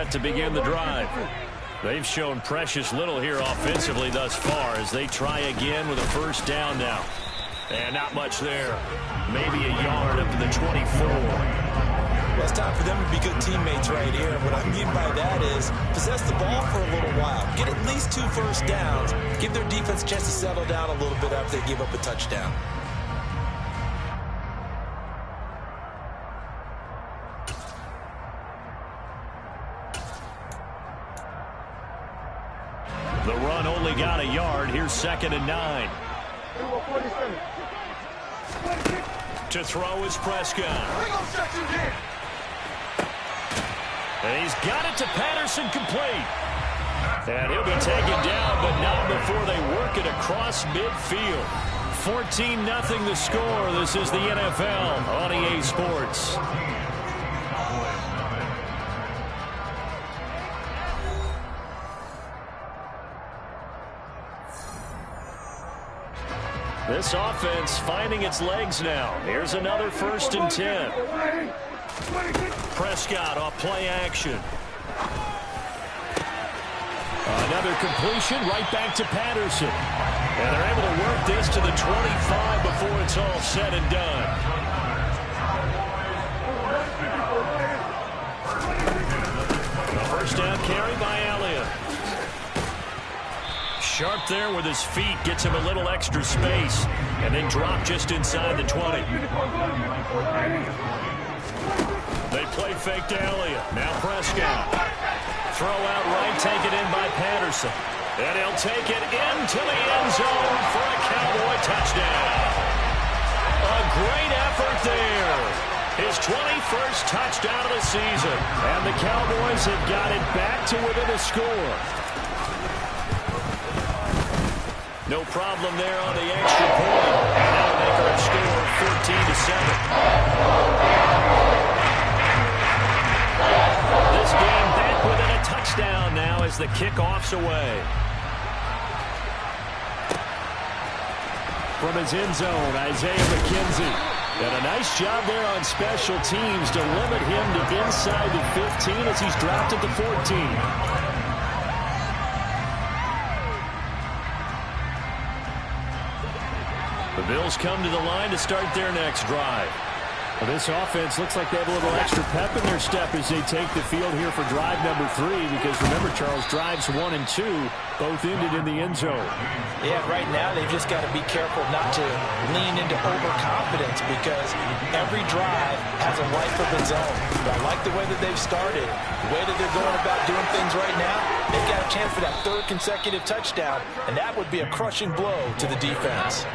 set to begin the drive. They've shown precious little here offensively thus far as they try again with a first down now. And not much there. Maybe a yard up to the 24. Well, it's time for them to be good teammates right here. What I mean by that is possess the ball for a little while. Get at least 2 first downs. Give their defense a chance to settle down a little bit after they give up a touchdown. The run only got a yard. Here's 2nd and 9. To throw is Prescott. And he's got it to Patterson, complete. And he'll be taken down, but not before they work it across midfield. 14-0 the score. This is the NFL on EA Sports. This offense finding its legs now. Here's another 1st and 10. Prescott off play action. Another completion right back to Patterson. And they're able to work this to the 25 before it's all said and done. A first down carry by Elliott. Sharp there with his feet, gets him a little extra space, and then drop just inside the 20. They play fake to Elliott. Now Prescott. Throw out right, taken in by Patterson. And he'll take it into the end zone for a Cowboy touchdown. A great effort there. His 21st touchdown of the season. And the Cowboys have got it back to within a score. No problem there on the extra point. And that'll make our score 14-7. This game back within a touchdown now as the kickoff's away. From his end zone, Isaiah McKenzie. And a nice job there on special teams to limit him to inside the 15 as he's dropped at the 14. The Bills come to the line to start their next drive. Well, this offense looks like they have a little extra pep in their step as they take the field here for drive number 3. Because remember, Charles, drives 1 and 2 both ended in the end zone. Yeah, right now they've just got to be careful not to lean into overconfidence because every drive has a life of its own. But I like the way that they've started, the way that they're going about doing things right now. They've got a chance for that 3rd consecutive touchdown, and that would be a crushing blow to the defense.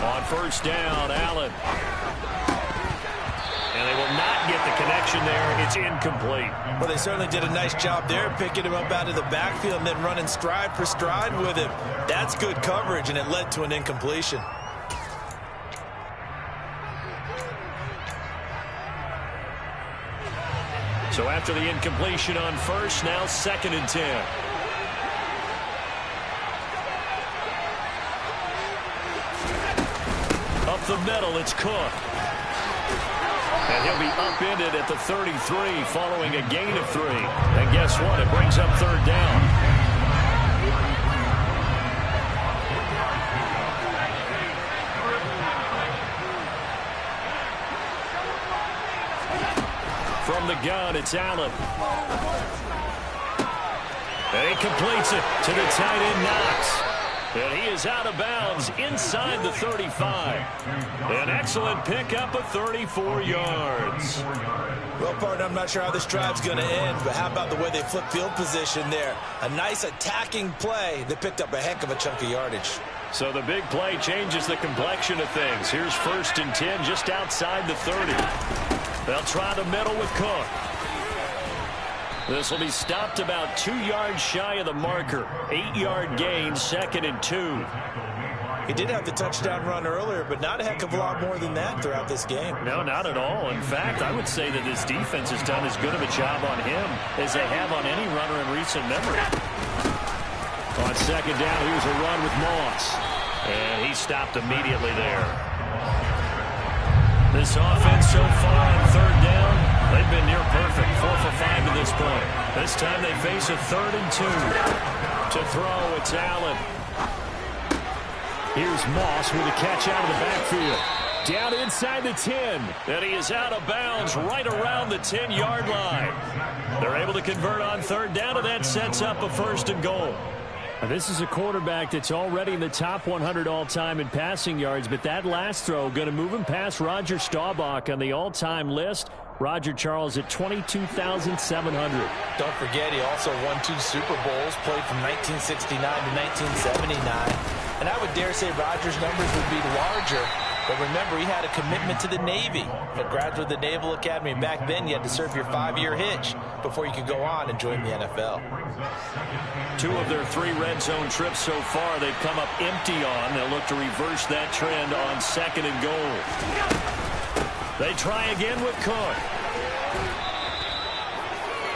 On first down, Allen. And they will not get the connection there. It's incomplete. Well, they certainly did a nice job there, picking him up out of the backfield and then running stride for stride with him. That's good coverage, and it led to an incompletion. So after the incompletion on first, now 2nd and 10. Up the middle, it's Cook. And he'll be upended at the 33 following a gain of 3. And guess what? It brings up 3rd down. From the gun, it's Allen. And he completes it to the tight end, Knox. And he is out of bounds inside the 35. An excellent pickup of 34 yards. Well, partner, I'm not sure how this drive's going to end, but how about the way they flip field position there? A nice attacking play that picked up a heck of a chunk of yardage. So the big play changes the complexion of things. Here's 1st and 10 just outside the 30. They'll try the middle with Cook. This will be stopped about 2 yards shy of the marker. 8-yard gain, 2nd and 2. He did have the touchdown run earlier, but not a heck of a lot more than that throughout this game. No, not at all. In fact, I would say that this defense has done as good of a job on him as they have on any runner in recent memory. On 2nd down, here's a run with Moss. And he stopped immediately there. This offense so far on third down, they've been near perfect. 4 for 5 to this point. This time they face a 3rd and 2. To throw, it's Allen. Here's Moss with a catch out of the backfield. Down inside the 10. And he is out of bounds right around the 10-yard line. They're able to convert on third down, and that sets up a 1st and goal. Now, this is a quarterback that's already in the top 100 all-time in passing yards, but that last throw going to move him past Roger Staubach on the all-time list. Roger Charles at 22,700. Don't forget, he also won 2 Super Bowls, played from 1969 to 1979. And I would dare say Roger's numbers would be larger. But remember, he had a commitment to the Navy. A graduate of the Naval Academy. Back then, you had to serve your 5-year hitch before you could go on and join the NFL. 2 of their 3 red zone trips so far, they've come up empty on. They'll look to reverse that trend on 2nd and goal. They try again with Cook.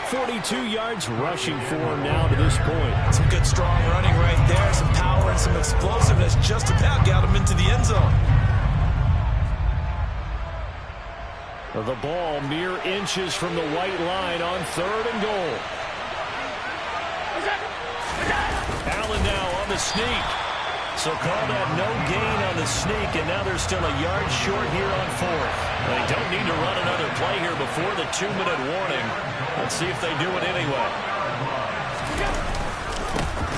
42 yards rushing for him now to this point. Some good, strong running right there. Some power and some explosiveness just about got him into the end zone. The ball mere inches from the white line on 3rd and goal. Allen now on the sneak. So call that no gain on the sneak, and now they're still a yard short here on 4th. They don't need to run another play here before the 2-minute warning. Let's see if they do it anyway.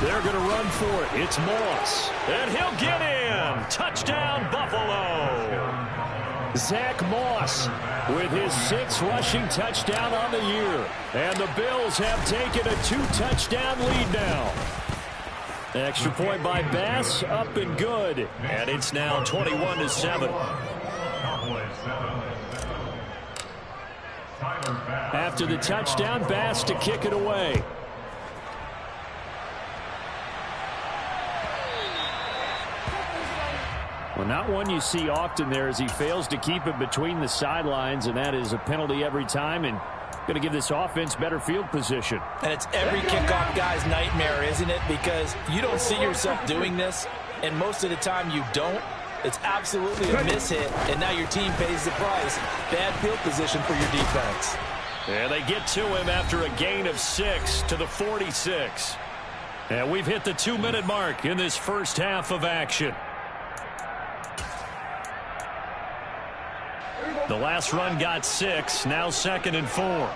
They're going to run for it. It's Moss. And he'll get in. Touchdown, Buffalo. Zach Moss with his 6th rushing touchdown on the year. And the Bills have taken a 2-touchdown lead now. Extra point by Bass, up and good. And it's now 21-7. After the touchdown, Bass to kick it away. Well, not one you see often there as he fails to keep it between the sidelines, and that is a penalty every time, and going to give this offense better field position. And it's every kickoff guy's nightmare, isn't it? Because you don't see yourself doing this, and most of the time you don't. It's absolutely a mishit, and now your team pays the price. Bad field position for your defense. And they get to him after a gain of 6 to the 46. And we've hit the 2-minute mark in this first half of action. The last run got 6, now 2nd and 4.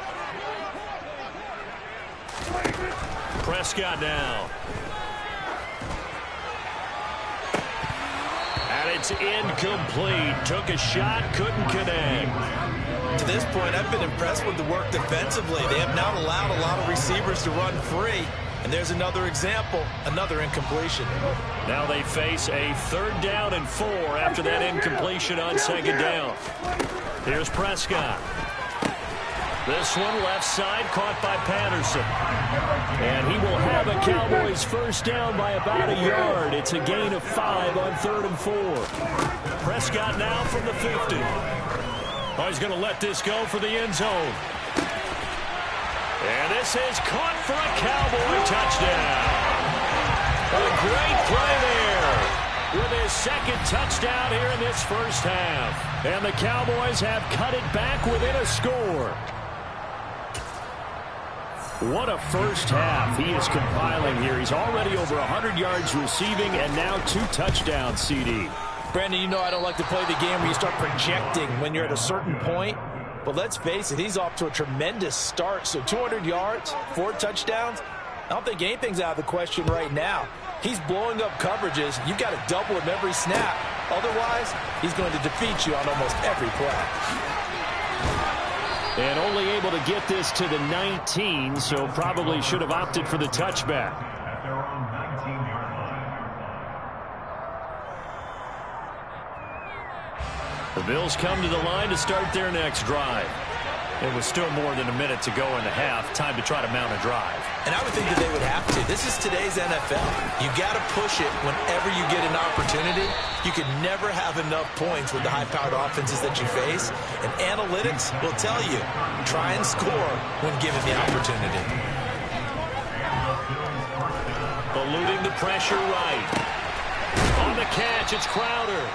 Prescott now. And it's incomplete. Took a shot, couldn't connect. To this point, I've been impressed with the work defensively. They have not allowed a lot of receivers to run free. And there's another example, another incompletion. Now they face a 3rd down and 4 after that incompletion on 2nd down. Here's Prescott. This one left side caught by Patterson. And he will have a Cowboys 1st down by about a yard. It's a gain of 5 on 3rd and 4. Prescott now from the 50. Oh, he's going to let this go for the end zone. And this is caught for a Cowboy touchdown. A great play there with his 2nd touchdown here in this first half. And the Cowboys have cut it back within a score. What a first half he is compiling here. He's already over 100 yards receiving and now 2 touchdowns, CD. Brandon, you know I don't like to play the game where you start projecting when you're at a certain point. But let's face it, he's off to a tremendous start. So 200 yards, 4 touchdowns. I don't think anything's out of the question right now. He's blowing up coverages. You've got to double him every snap. Otherwise, he's going to defeat you on almost every play. And only able to get this to the 19, so probably should have opted for the touchback. The Bills come to the line to start their next drive. It was still more than a minute to go in the half. Time to try to mount a drive. And I would think that they would have to. This is today's NFL. You got to push it whenever you get an opportunity. You can never have enough points with the high-powered offenses that you face. And analytics will tell you, try and score when given the opportunity. Eluding the pressure right. On the catch. It's Crowder.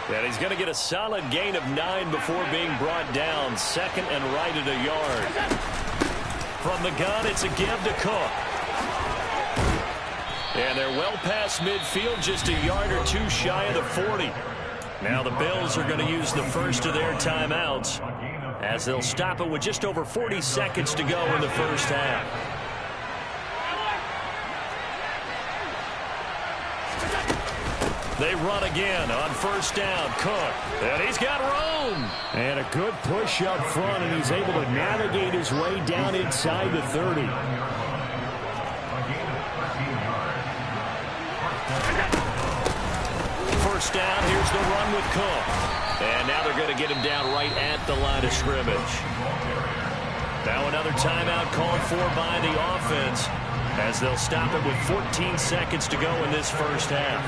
And he's going to get a solid gain of 9 before being brought down. Second and right at a yard. From the gun, it's a give to Cook. And they're well past midfield, just a yard or two shy of the 40. Now the Bills are going to use the first of their timeouts as they'll stop it with just over 40 seconds to go in the first half. They run again on first down. Cook. And he's got room. And a good push up front, and he's able to navigate his way down inside the 30. First down. Here's the run with Cook. And now they're going to get him down right at the line of scrimmage. Now another timeout called for by the offense as they'll stop it with 14 seconds to go in this first half.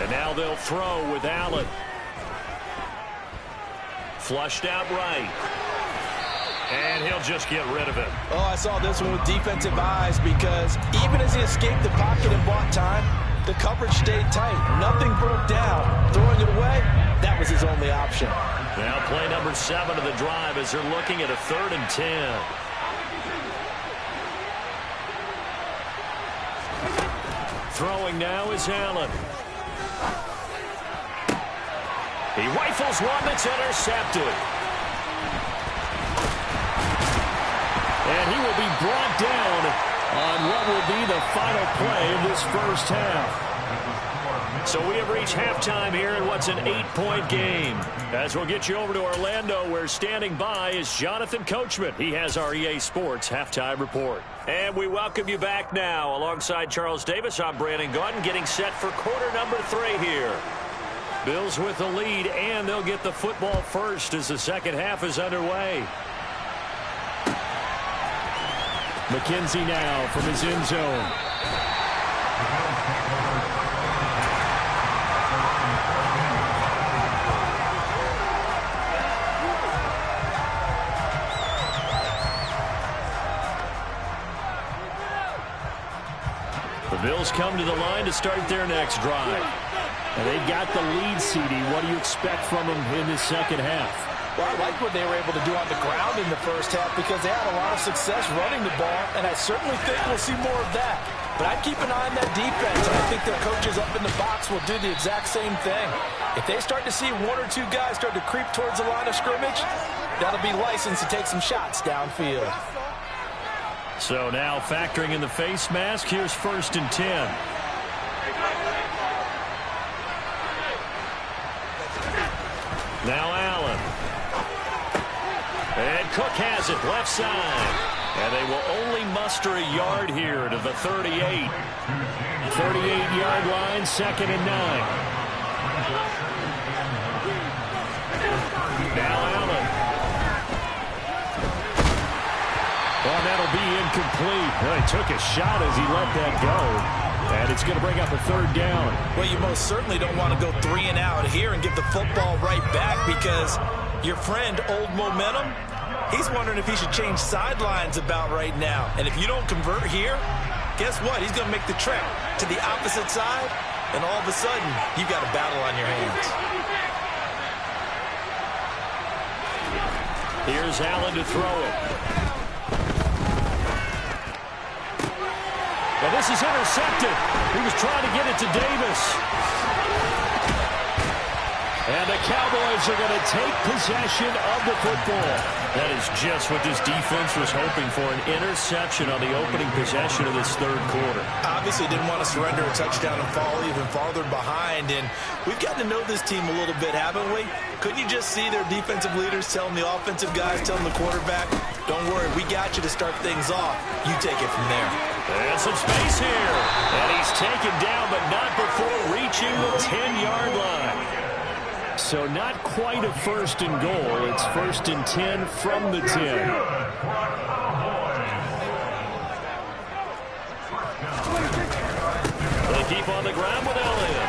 And now they'll throw with Allen. Flushed out right. And he'll just get rid of it. Oh, I saw this one with defensive eyes because even as he escaped the pocket and bought time, the coverage stayed tight. Nothing broke down. Throwing it away, that was his only option. Now play number 7 of the drive as they're looking at a 3rd and 10. Throwing now is Allen. He rifles one that's intercepted. And he will be brought down on what will be the final play of this first half. So we have reached halftime here in what's an 8-point game. As we'll get you over to Orlando, where standing by is Jonathan Coachman. He has our EA Sports Halftime Report. And we welcome you back now. Alongside Charles Davis, I'm Brandon Gaudin, getting set for quarter number 3 here. Bills with the lead, and they'll get the football first as the second half is underway. McKenzie now from his end zone. The Bills come to the line to start their next drive. And they've got the lead, CD. What do you expect from them in the second half? Well, I like what they were able to do on the ground in the first half because they had a lot of success running the ball, and I certainly think we'll see more of that. But I'd keep an eye on that defense, and I think their coaches up in the box will do the exact same thing. If they start to see 1 or 2 guys start to creep towards the line of scrimmage, that'll be licensed to take some shots downfield. So now factoring in the face mask, here's 1st and 10. Now Allen. And Cook has it left side. And they will only muster a yard here to the 38. 38-yard line, 2nd and 9. Now Allen. Well, that'll be incomplete. Well, he took a shot as he let that go. And it's going to bring up a 3rd down. Well, you most certainly don't want to go 3 and out here and give the football right back because your friend, Old Momentum, he's wondering if he should change sidelines about right now. And if you don't convert here, guess what? He's going to make the trek to the opposite side, and all of a sudden, you've got a battle on your hands. Here's Allen to throw it. And this is intercepted. He was trying to get it to Davis. And the Cowboys are going to take possession of the football. That is just what this defense was hoping for, an interception on the opening possession of this 3rd quarter. Obviously didn't want to surrender a touchdown and fall even farther behind. And we've gotten to know this team a little bit, haven't we? Couldn't you just see their defensive leaders telling the offensive guys, telling the quarterback, don't worry, we got you to start things off. You take it from there. And some space here. And he's taken down, but not before reaching the 10-yard line. So not quite a 1st and goal. It's 1st and 10 from the 10. They keep on the ground with Elliott.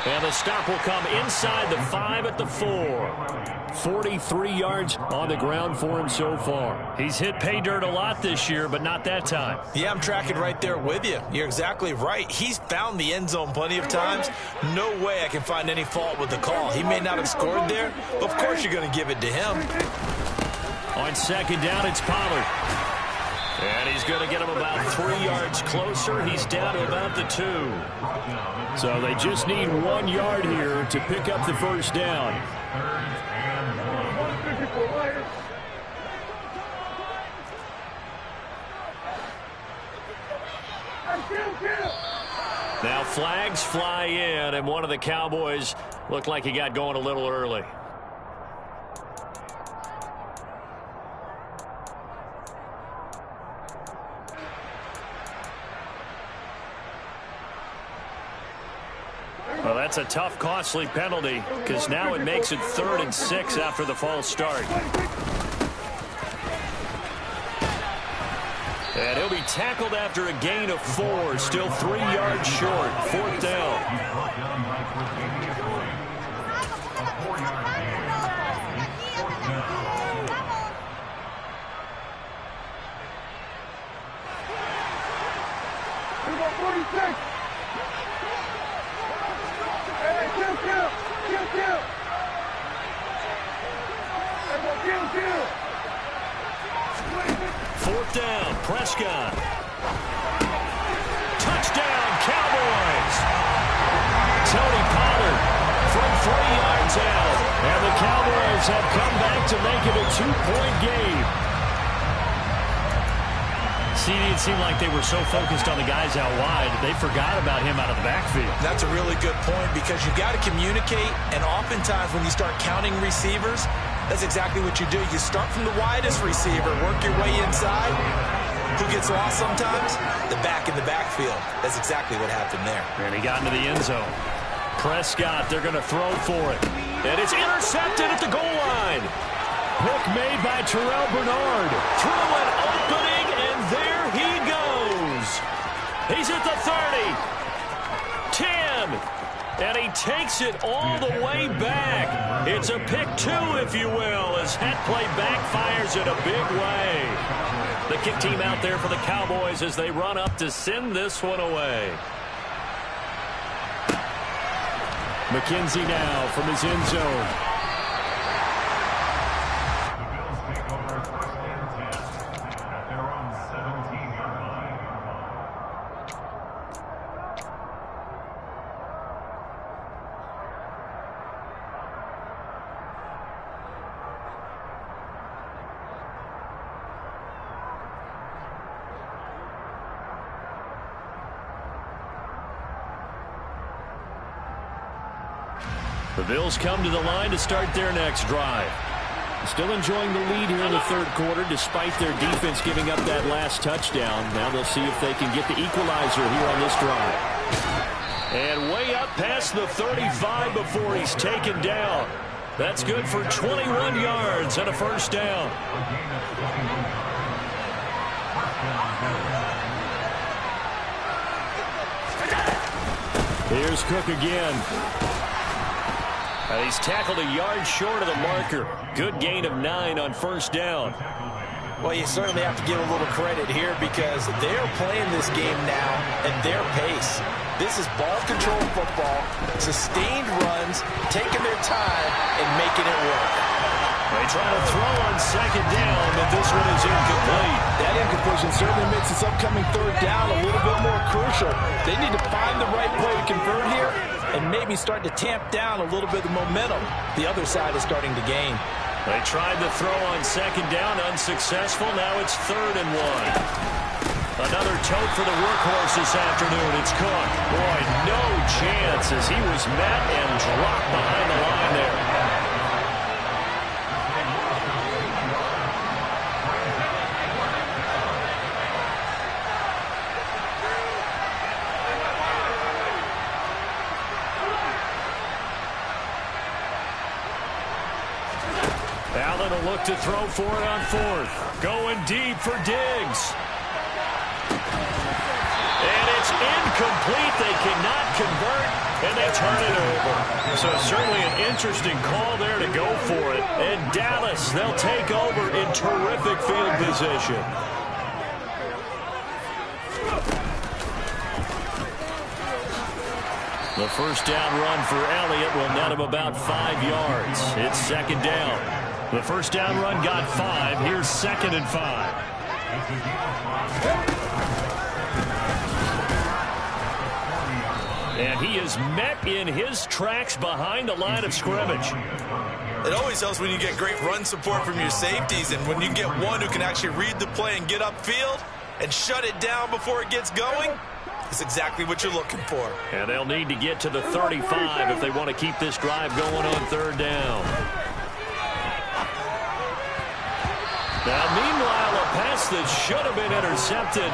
And the stop will come inside the 5 at the 4. 43 yards on the ground for him so far. He's hit pay dirt a lot this year, but not that time. Yeah, I'm tracking right there with you. You're exactly right. He's found the end zone plenty of times. No way I can find any fault with the call. He may not have scored there, but of course you're going to give it to him. On second down, it's Pollard. And he's going to get him about 3 yards closer. He's down to about the 2. So they just need 1 yard here to pick up the first down. Now flags fly in, and one of the Cowboys looked like he got going a little early. Well, that's a tough, costly penalty because now it makes it 3rd and 6 after the false start. And he'll be tackled after a gain of 4, still 3 yards short. 4th down. Fourth down, Prescott. Touchdown, Cowboys. Tony Pollard from 3 yards out. And the Cowboys have come back to make it a 2-point game. See, it seemed like they were so focused on the guys out wide, they forgot about him out of the backfield. That's a really good point because you've got to communicate, and oftentimes when you start counting receivers, that's exactly what you do. You start from the widest receiver, work your way inside. Who gets lost sometimes? The back in the backfield. That's exactly what happened there. And he got into the end zone. Prescott, they're going to throw for it. And it's intercepted at the goal line. Pick made by Terrell Bernard. Through an opening, and there he goes. He's at the 30. 10. And he takes it all the way back. It's a pick 2, if you will, as that play backfires in a big way. The kick team out there for the Cowboys as they run up to send this one away. McKenzie now from his end zone. The Bills come to the line to start their next drive. Still enjoying the lead here in the third quarter despite their defense giving up that last touchdown. Now they'll see if they can get the equalizer here on this drive. And way up past the 35 before he's taken down. That's good for 21 yards and a first down. Here's Cook again. And he's tackled a yard short of the marker. Good gain of 9 on first down. Well, you certainly have to give a little credit here because they're playing this game now at their pace. This is ball control football, sustained runs, taking their time and making it work. They try to throw on second down, but this one is incomplete. That incompletion certainly makes this upcoming third down a little bit more crucial. They need to find the right play to convert here and maybe start to tamp down a little bit of momentum. The other side is starting to gain. They tried to throw on second down, unsuccessful. Now it's 3rd and 1. Another tote for the workhorse this afternoon. It's Cook. Boy, no chance as he was met and dropped behind the line there. Allen will look to throw for it on 4th. Going deep for Diggs. And it's incomplete. They cannot convert. and they turn it over. So certainly an interesting call there to go for it. And Dallas, they'll take over in terrific field position. The first down run for Elliott will net him about 5 yards. It's second down. The first down run got 5. Here's 2nd and 5. And he is met in his tracks behind the line of scrimmage. It always helps when you get great run support from your safeties, and when you get one who can actually read the play and get upfield and shut it down before it gets going, it's exactly what you're looking for. And they'll need to get to the 35 if they want to keep this drive going on third down. Now, meanwhile, a pass that should have been intercepted,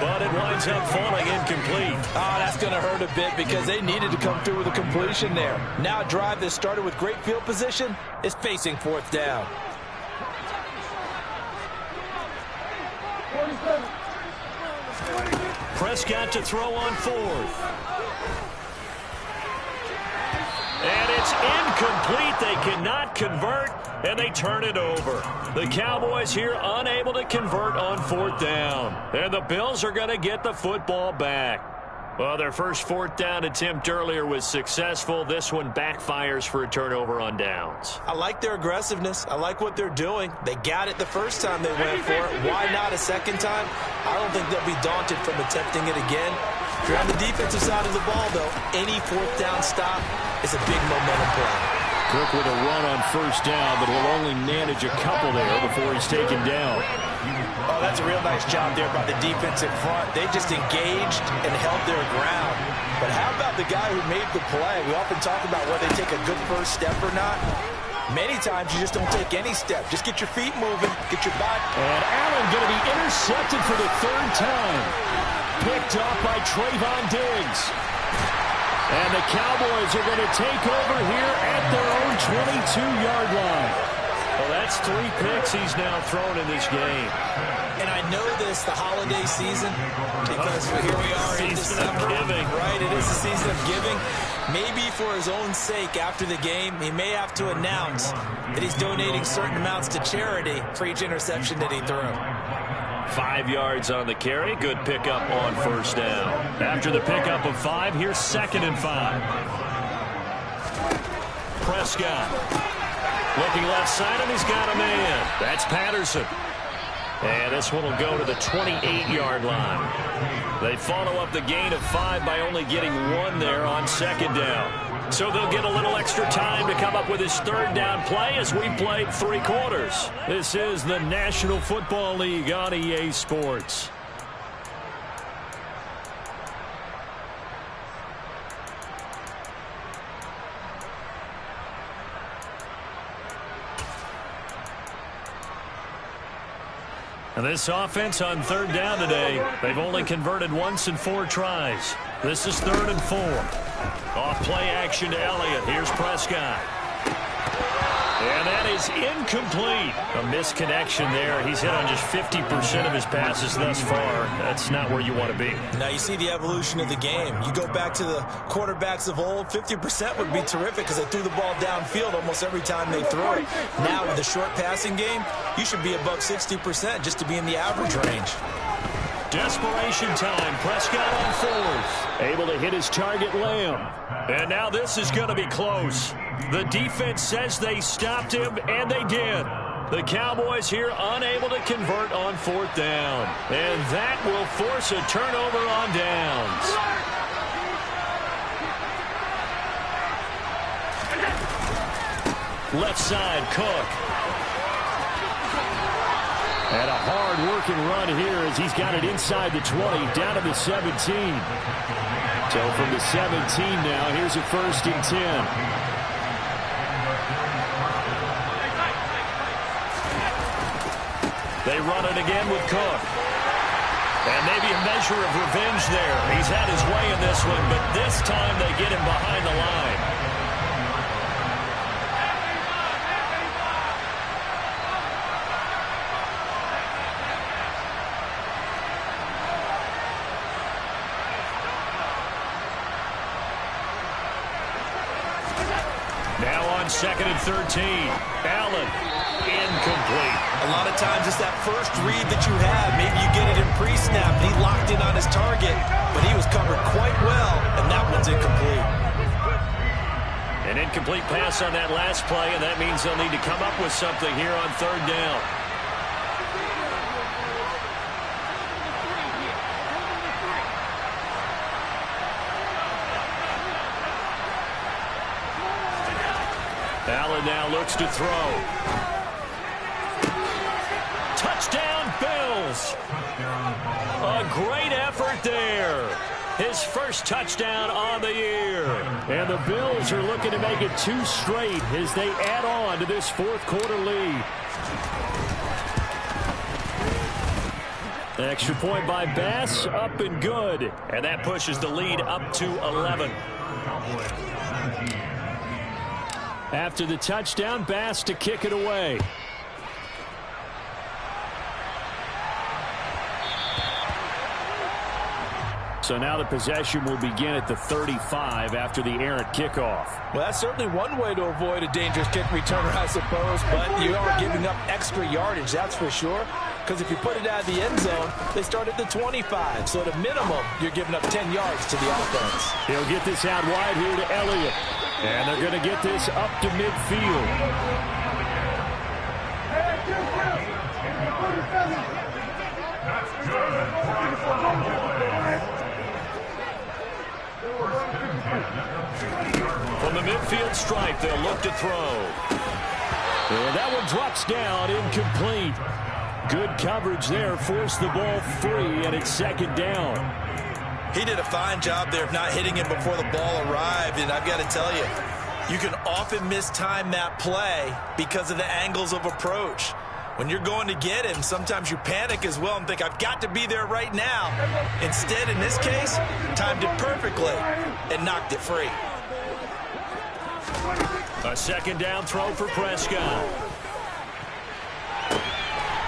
but it winds up falling incomplete. Oh, that's going to hurt a bit because they needed to come through with a completion there. Now a drive that started with great field position is facing 4th down. Prescott to throw on 4th. And it's incomplete. They cannot convert, and they turn it over. The Cowboys here unable to convert on 4th down. And the Bills are going to get the football back. Well, their first 4th down attempt earlier was successful. This one backfires for a turnover on downs. I like their aggressiveness. I like what they're doing. They got it the first time they went for it. Why not a second time? I don't think they'll be daunted from attempting it again. If you're on the defensive side of the ball, though, any 4th down stop is a big momentum play. Cook with a run on first down, but will only manage a couple there before he's taken down. Oh, that's a real nice job there by the defense in front. They just engaged and held their ground. But how about the guy who made the play? We often talk about whether they take a good first step or not. Many times you just don't take any step. Just get your feet moving, get your body. And Allen going to be intercepted for the 3rd time. Picked off by Trayvon Diggs. And the Cowboys are going to take over here at their own 22-yard line. Well, that's 3 picks he's now thrown in this game. And I know this, the holiday season, because here we are in December. Season of giving. Right, it is the season of giving. Maybe for his own sake after the game, he may have to announce that he's donating certain amounts to charity for each interception that he threw. 5 yards on the carry. Good pickup on first down. After the pickup of 5, here's 2nd and 5. Prescott looking left side, and he's got a man. That's Patterson. And this one will go to the 28-yard line. They follow up the gain of 5 by only getting 1 there on 2nd down. So they'll get a little extra time to come up with his 3rd down play as we played 3 quarters. This is the National Football League on EA Sports. And this offense on 3rd down today, they've only converted once in 4 tries. This is 3rd and 4. Off play action to Elliott. Here's Prescott. And that is incomplete. A misconnection there. He's hit on just 50% of his passes thus far. That's not where you want to be. Now you see the evolution of the game. You go back to the quarterbacks of old, 50% would be terrific because they threw the ball downfield almost every time they threw it. Now with the short passing game, you should be above 60% just to be in the average range. Desperation time. Prescott on 4th. Able to hit his target, Lamb. And now this is going to be close. The defense says they stopped him, and they did. The Cowboys here unable to convert on 4th down. And that will force a turnover on downs. Left side, Cook. And a hard-working run here as he's got it inside the 20, down to the 17. So from the 17 now, here's a 1st and 10. They run it again with Cook. And maybe a measure of revenge there. He's had his way in this one, but this time they get him behind the line. second and 13. Allen, incomplete. A lot of times it's that first read that you have. Maybe you get it in pre-snap, and he locked in on his target, but he was covered quite well, and that one's incomplete. An incomplete pass on that last play, and that means they'll need to come up with something here on third down. Allen now looks to throw. Touchdown, Bills. A great effort there. His first touchdown on the year. And the Bills are looking to make it 2 straight as they add on to this fourth quarter lead. Extra point by Bass, up and good. And that pushes the lead up to 11. After the touchdown, Bass to kick it away. So now the possession will begin at the 35 after the errant kickoff. Well, that's certainly one way to avoid a dangerous kick returner, I suppose, but you are giving up extra yardage, that's for sure. Because if you put it out of the end zone, they start at the 25. So at a minimum, you're giving up 10 yards to the offense. He'll get this out wide here to Elliott. And they're going to get this up to midfield. From the midfield stripe, they'll look to throw. And that one drops down, incomplete. Good coverage there, forced the ball free, and it's second down. He did a fine job there of not hitting it before the ball arrived, and I've got to tell you, you can often mistime that play because of the angles of approach. When you're going to get him, sometimes you panic as well and think, I've got to be there right now. Instead, in this case, timed it perfectly and knocked it free. A second down throw for Prescott.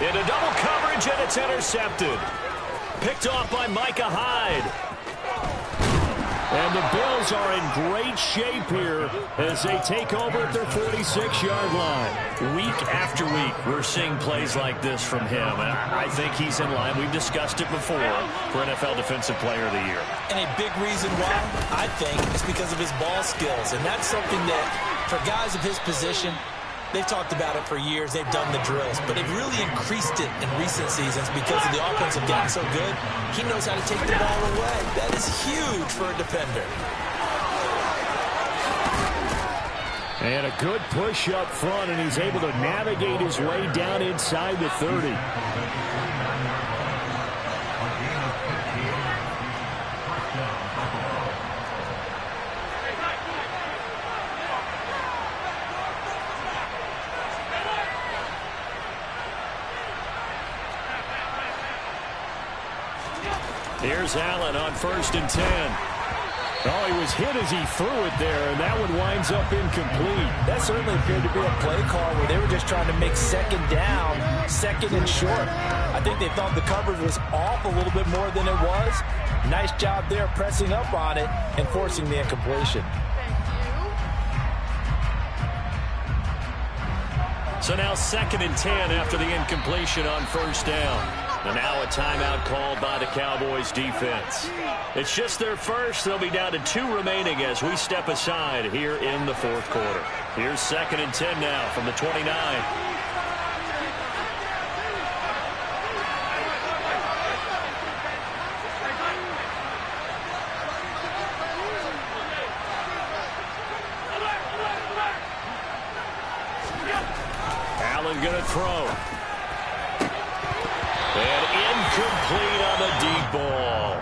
Into double coverage, and it's intercepted. Picked off by Micah Hyde. And the Bills are in great shape here as they take over at their 46-yard line. Week after week, we're seeing plays like this from him. And I think he's in line. We've discussed it before for NFL Defensive Player of the Year. And a big reason why, I think, is because of his ball skills. And that's something that, for guys of his position, they've talked about it for years. They've done the drills. But they've really increased it in recent seasons because of the offense have gotten so good. He knows how to take the ball away. That is huge for a defender. And a good push up front, and he's able to navigate his way down inside the 30. Here's Allen on 1st and 10. Oh, he was hit as he threw it there, and that one winds up incomplete. That certainly appeared to be a play call where they were just trying to make second down, second and short. I think they thought the coverage was off a little bit more than it was. Nice job there pressing up on it and forcing the incompletion. So now 2nd and 10 after the incompletion on 1st down. And now a timeout called by the Cowboys defense. It's just their first. They'll be down to 2 remaining as we step aside here in the 4th quarter. Here's 2nd and 10 now from the 29. Allen going to throw. And incomplete on the deep ball.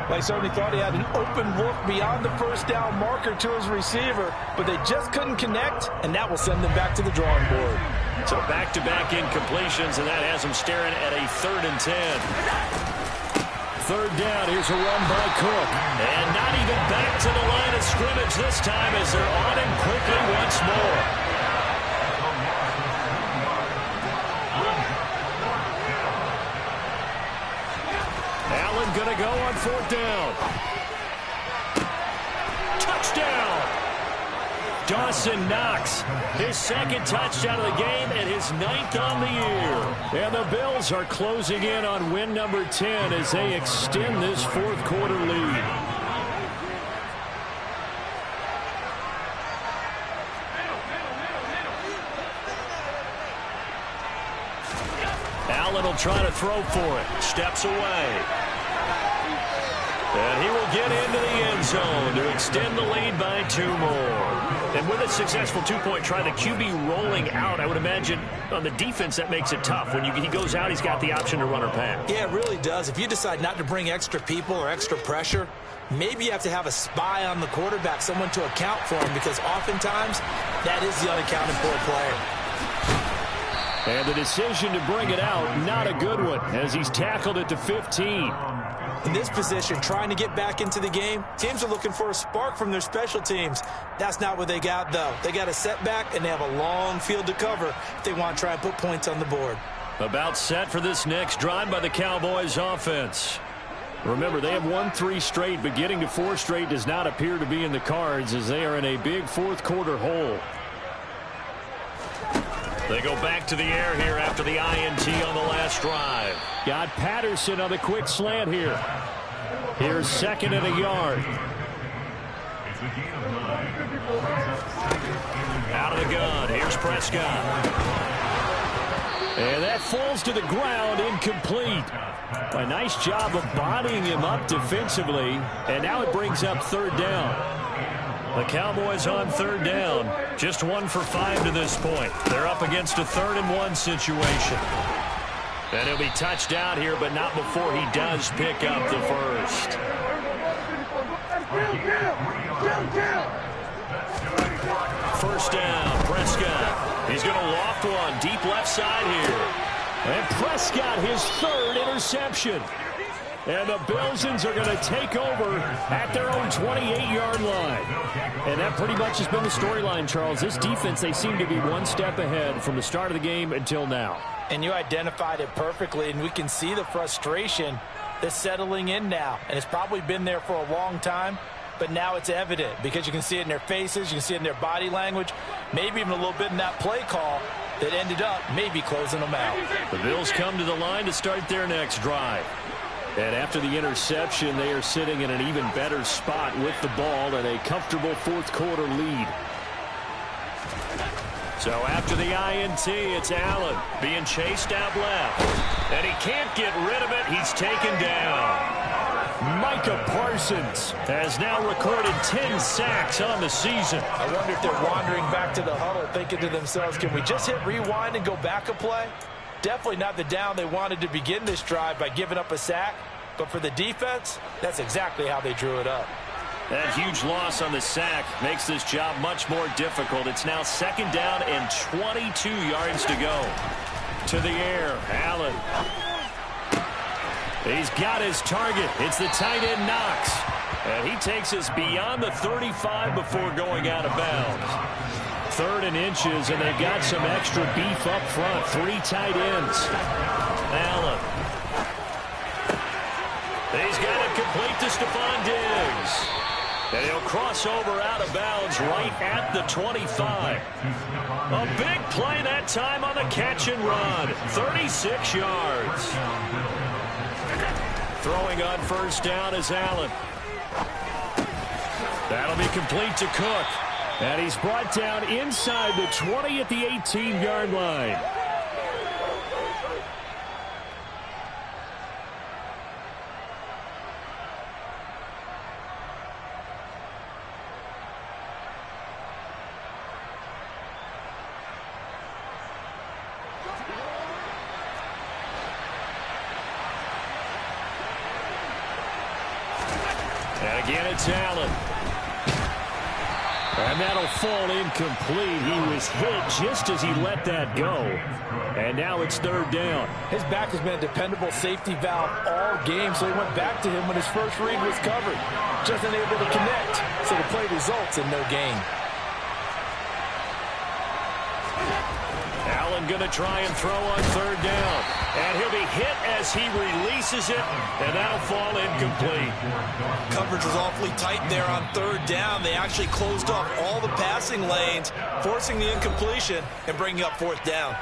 They certainly thought he had an open look beyond the first down marker to his receiver, but they just couldn't connect, and that will send them back to the drawing board. So back-to-back incompletions, and that has them staring at a 3rd and 10. 3rd down, here's a run by Cook. And not even back to the line of scrimmage this time as they're on him quickly once more. Going to go on 4th down. Touchdown. Dawson Knox, his second touchdown of the game and his 9th on the year. And the Bills are closing in on win number 10 as they extend this fourth quarter lead. Allen will try to throw for it. Steps away. And he will get into the end zone to extend the lead by 2 more. And with a successful 2-point try, the QB rolling out, I would imagine on the defense that makes it tough. When he goes out, he's got the option to run or pass. Yeah, it really does. If you decide not to bring extra people or extra pressure, maybe you have to have a spy on the quarterback, someone to account for him, because oftentimes that is the unaccounted for player. And the decision to bring it out, not a good one, as he's tackled at the 15. In this position, trying to get back into the game, teams are looking for a spark from their special teams. That's not what they got, though. They got a setback, and they have a long field to cover if they want to try and put points on the board. About set for this next drive by the Cowboys offense. Remember, they have won 3 straight, but getting to 4 straight does not appear to be in the cards as they are in a big fourth quarter hole. They go back to the air here after the INT on the last drive. Got Patterson on the quick slant here. Here's 2nd and a yard. Out of the gun. Here's Prescott. And that falls to the ground, incomplete. A nice job of bodying him up defensively. And now it brings up 3rd down. The Cowboys on 3rd down. Just 1 for 5 to this point. They're up against a 3rd and 1 situation. And he'll be touched out here, but not before he does pick up the first. First down, Prescott. He's going to loft one deep left side here. And Prescott, his 3rd interception. And the Bilsons are going to take over at their own 28-yard line. And that pretty much has been the storyline, Charles. This defense, they seem to be one step ahead from the start of the game until now. And you identified it perfectly, and we can see the frustration that's settling in now. And it's probably been there for a long time, but now it's evident because you can see it in their faces, you can see it in their body language, maybe even a little bit in that play call that ended up maybe closing them out. The Bills come to the line to start their next drive. And after the interception, they are sitting in an even better spot with the ball and a comfortable fourth quarter lead. So after the INT, it's Allen being chased out left. And he can't get rid of it. He's taken down. Micah Parsons has now recorded 10 sacks on the season. I wonder if they're wandering back to the huddle thinking to themselves, can we just hit rewind and go back a play? Definitely not the down they wanted to begin this drive by giving up a sack. But for the defense, that's exactly how they drew it up. That huge loss on the sack makes this job much more difficult. It's now 2nd down and 22 yards to go. To the air, Allen. He's got his target. It's the tight end Knox. And he takes us beyond the 35 before going out of bounds. 3rd and inches, and they've got some extra beef up front. 3 tight ends. Allen. He's got it complete to Stephon Diggs. And he'll cross over out of bounds right at the 25. A big play that time on the catch and run. 36 yards. Throwing on 1st down is Allen. That'll be complete to Cook. And he's brought down inside the 20 at the 18-yard line. And again, it's Allen. And that'll fall incomplete. He was hit just as he let that go. And now it's 3rd down. His back has been a dependable safety valve all game, so he went back to him when his first read was covered. Just unable to connect, so the play results in no gain. Allen going to try and throw on 3rd down. And he'll be hit as he releases it, and that'll fall incomplete. Coverage was awfully tight there on third down. They actually closed off all the passing lanes, forcing the incompletion and bringing up fourth down.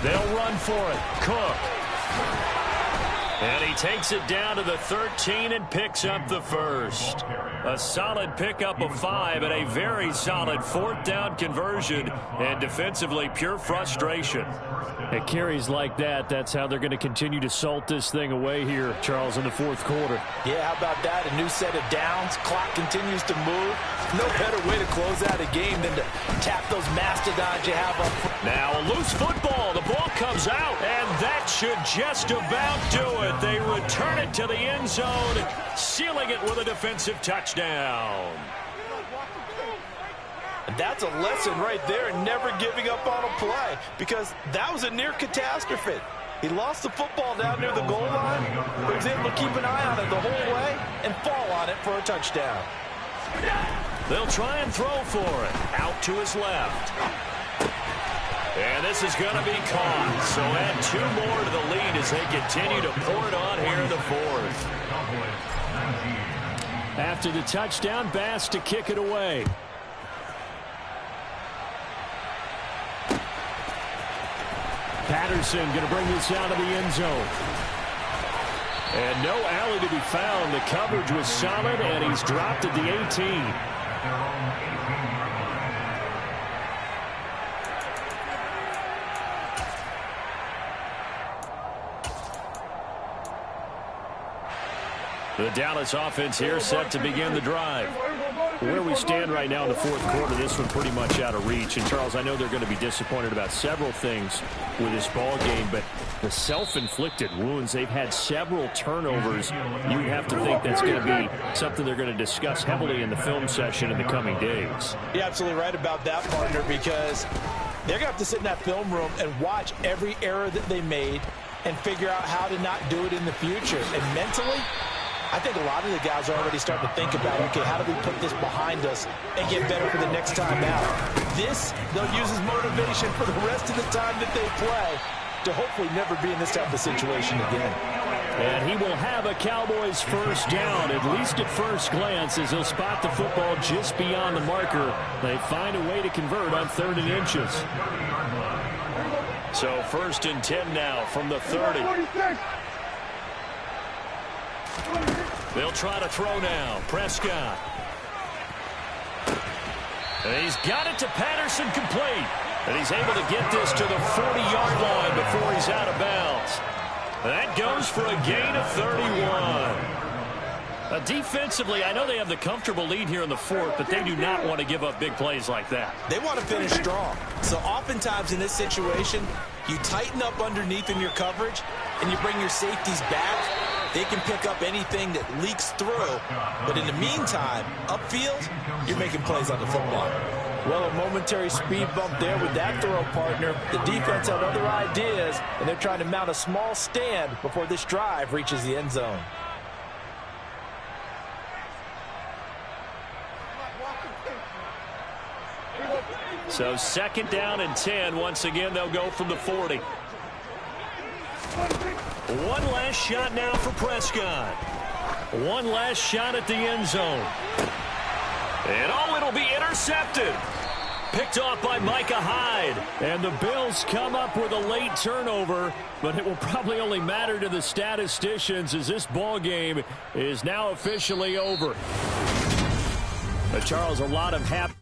They'll run for it. Cook. And he takes it down to the 13 and picks up the first. A solid pickup of 5 and a very solid fourth down conversion. And defensively, pure frustration. At carries like that, that's how they're going to continue to salt this thing away here, Charles, in the fourth quarter. Yeah, how about that? A new set of downs. Clock continues to move. No better way to close out a game than to tap those mastodons you have up front. Now a loose football. The ball comes out, and that should just about do it. They return it to the end zone, sealing it with a defensive touchdown. And that's a lesson right there in never giving up on a play, because that was a near catastrophe. He lost the football down near the goal line, but was able to keep an eye on it the whole way and fall on it for a touchdown. They'll try and throw for it. Out to his left. And this is going to be caught. So add 2 more to the lead as they continue to pour it on here in the fourth. After the touchdown, Bass to kick it away. Patterson going to bring this out of the end zone. And no alley to be found. The coverage was solid, and he's dropped at the 18. The Dallas offense here set to begin the drive. Where we stand right now in the fourth quarter, this one pretty much out of reach. And, Charles, I know they're going to be disappointed about several things with this ball game, but the self-inflicted wounds, they've had several turnovers. You'd have to think that's going to be something they're going to discuss heavily in the film session in the coming days. You're absolutely right about that, partner, because they're going to have to sit in that film room and watch every error that they made and figure out how to not do it in the future. And mentally, I think a lot of the guys are already starting to think about, okay, how do we put this behind us and get better for the next time out? This, they'll use as motivation for the rest of the time that they play to hopefully never be in this type of situation again. And he will have a Cowboys first down, at least at first glance, as he'll spot the football just beyond the marker. They find a way to convert on 3rd and inches. So 1st and 10 now from the 30. They'll try to throw now. Prescott. And he's got it to Patterson, complete. And he's able to get this to the 40-yard line before he's out of bounds. That goes for a gain of 31. Defensively, I know they have the comfortable lead here in the fourth, but they do not want to give up big plays like that. They want to finish strong. So oftentimes in this situation, you tighten up underneath in your coverage, and you bring your safeties back. They can pick up anything that leaks through. But in the meantime, upfield, you're making plays on the football. Well, a momentary speed bump there with that throw, partner. The defense had other ideas, and they're trying to mount a small stand before this drive reaches the end zone. So 2nd down and 10. Once again, they'll go from the 40. One last shot now for Prescott. One last shot at the end zone. And it'll be intercepted. Picked off by Micah Hyde. And the Bills come up with a late turnover, but it will probably only matter to the statisticians as this ball game is now officially over. Charles, a lot of happy.